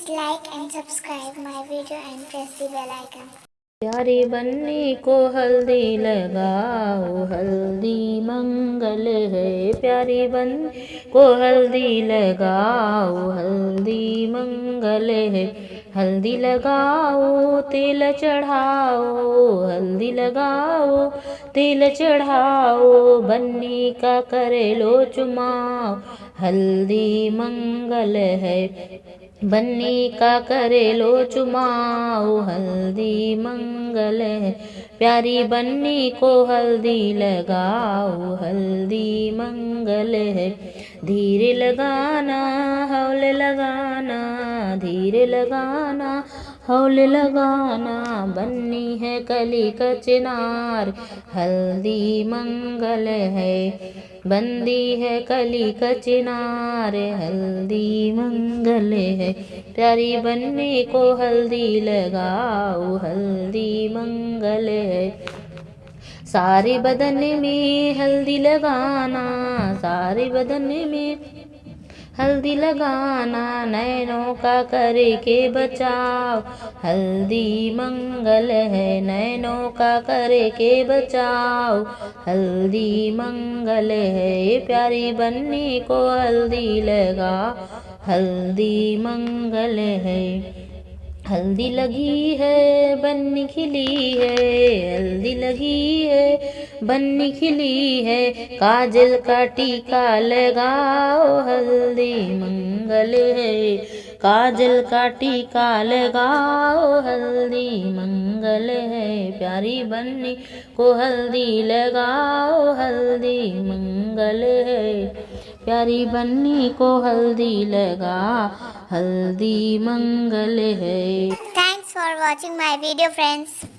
like and subscribe my video and press the bell icon. प्यारी बन्नी को हल्दी लगाओ, हल्दी मंगल है। प्यारी बन्नी को हल्दी लगाओ, हल्दी मंगल है। हल्दी लगाओ तेल चढ़ाओ, हल्दी लगाओ तेल चढ़ाओ। बन्नी का करे लो चुमाओ, हल्दी मंगल है। बन्नी का करे लो चुमाओ, हल्दी मंगल है। प्यारी बन्नी को हल्दी लगाओ, हल्दी मंगल है। धीरे लगाना हौले लगाना, धीरे लगाना हौले लगाना। बन्नी है कली का चिनार, हल्दी मंगल है। बंदी है कली का चिनार, हल्दी मंगल है। प्यारी बन्नी को हल्दी लगाओ, हल्दी मंगल है। सारे बदन में हल्दी लगाना, सारे बदन में हल्दी लगाना। नैनों का करे के बचाओ, हल्दी मंगल है। नैनों का करे के बचाओ, हल्दी मंगल है। प्यारी बन्नी को हल्दी लगा, हल्दी मंगल है। हल्दी लगी है बन्नी खिली है, हल्दी लगी है बन्नी खिली है। काजल का टीका लगाओ, हल्दी मंगल है। काजल का टीका लगाओ, हल्दी मंगल है। प्यारी बन्नी को हल्दी लगाओ, हल्दी मंगल है। प्यारी बन्नी को हल्दी लगा, हल्दी मंगल है। Thanks for watching my video, friends.